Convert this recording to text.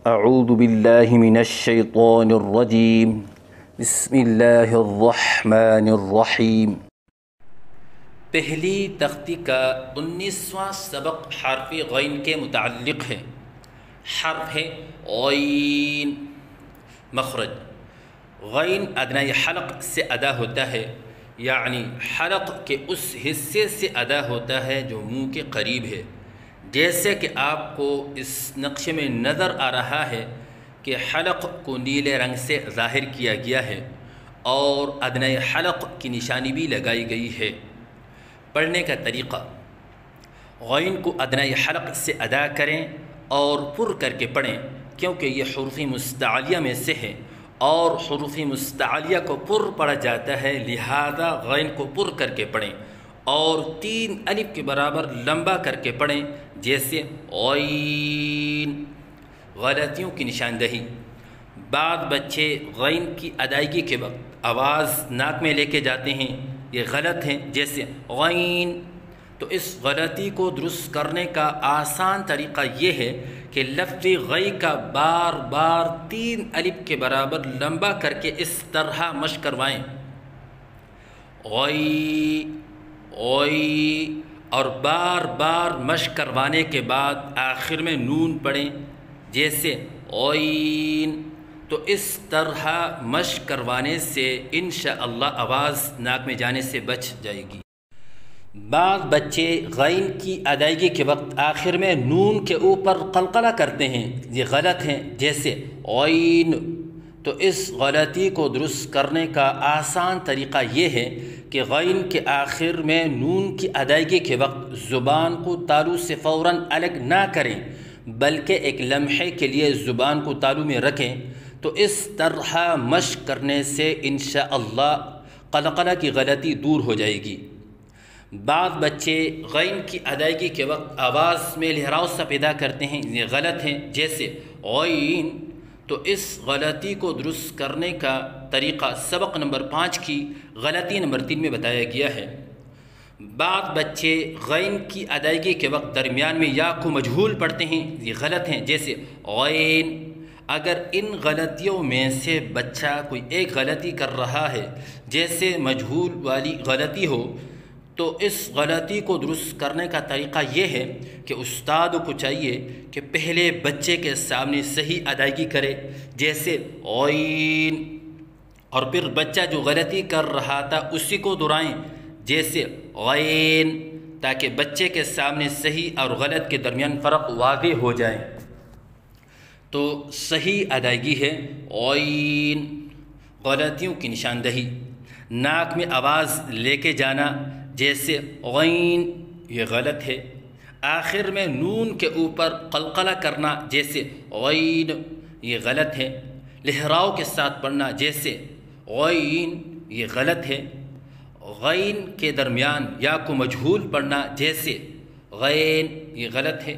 اعوذ باللہ من الشیطان الرجیم بسم اللہ الرحمن الرحیم۔ پہلی تختی کا 19واں سبق حرف غین کے متعلق ہے۔ حرف ہے غین، مخرج غین ادنی حلق سے ادا ہوتا ہے، یعنی حلق کے اس حصے سے ادا ہوتا ہے جو منہ کے قریب ہے، جیسے کہ آپ کو اس نقشے میں نظر آ رہا ہے کہ حلق کو نیلے رنگ سے ظاہر کیا گیا ہے اور ادنی حلق کی نشانی بھی لگائی گئی ہے۔ پڑھنے کا طریقہ: غین کو ادنی حلق سے ادا کریں اور پر کر کے پڑھیں، کیونکہ یہ حروف مستعلیہ میں سے ہے اور حروف مستعلیہ کو پر پڑھا جاتا ہے، لہذا غین کو پر کر کے پڑھیں اور 3 الف کے برابر لمبا کر کے پڑھیں، جیسے غین۔ غلطیوں کی نشاندہی: بعض بچے غین کی ادائیگی کے وقت آواز ناک میں لے کے جاتے ہیں، یہ غلط ہے، جیسے غین۔ تو اس غلطی کو درست کرنے کا آسان طریقہ یہ ہے کہ لفظ غی کا بار بار 3 الف کے برابر لمبا کر کے اس طرح مشق کروائیں، غی غی، اور بار بار مشق کروانے کے بعد آخر میں نون پڑھیں، جیسے غین۔ تو اس طرح مشق کروانے سے انشاءاللہ آواز ناک میں جانے سے بچ جائے گی۔ بعض بچے غین کی ادائیگی کے وقت آخر میں نون کے اوپر قلقلہ کرتے ہیں، یہ غلط ہے، جیسے غین۔ تو اس غلطی کو درست کرنے کا آسان طریقہ یہ ہے کہ غین کے آخر میں نون کی ادائیگی کے وقت زبان کو تالو سے فوراً الگ نہ کریں، بلکہ ایک لمحے کے لیے زبان کو تالو میں رکھیں۔ تو اس طرح مشق کرنے سے انشاءاللہ قلقلہ کی غلطی دور ہو جائے گی۔ بعض بچے غین کی ادائیگی کے وقت آواز میں لہراؤ سا پیدا کرتے ہیں، یہ غلط ہے، جیسے غین۔ تو اس غلطی کو درست کرنے کا طریقہ سبق نمبر 5 کی غلطی نمبر 3 میں بتایا گیا ہے۔ بعض بچے غین کی ادائیگی کے وقت درمیان میں یا کو مجہول پڑھتے ہیں، یہ غلط ہیں، جیسے غین۔ اگر ان غلطیوں میں سے بچہ کوئی ایک غلطی کر رہا ہے، جیسے مجہول والی غلطی ہو، تو اس غلطی کو درست کرنے کا طریقہ یہ ہے کہ استاد کو چاہیے کہ پہلے بچے کے سامنے صحیح ادائیگی کرے، جیسے غین، اور پھر بچہ جو غلطی کر رہا تھا اسی کو دہرائیں، جیسے غین، تاکہ بچے کے سامنے صحیح اور غلط کے درمیان فرق واضح ہو جائے۔ تو صحیح ادائیگی ہے غین۔ غلطیوں کی نشاندہی: ناک میں آواز لے کے جانا، جیسے غین، یہ غلط ہے۔ آخر میں نون کے اوپر قلقلہ کرنا، جیسے غین، یہ غلط ہے۔ لہراؤ کے ساتھ پڑھنا، جیسے غین، یہ غلط ہے۔ غین کے درمیان یا کو مجہول پڑھنا، جیسے غین، یہ غلط ہے۔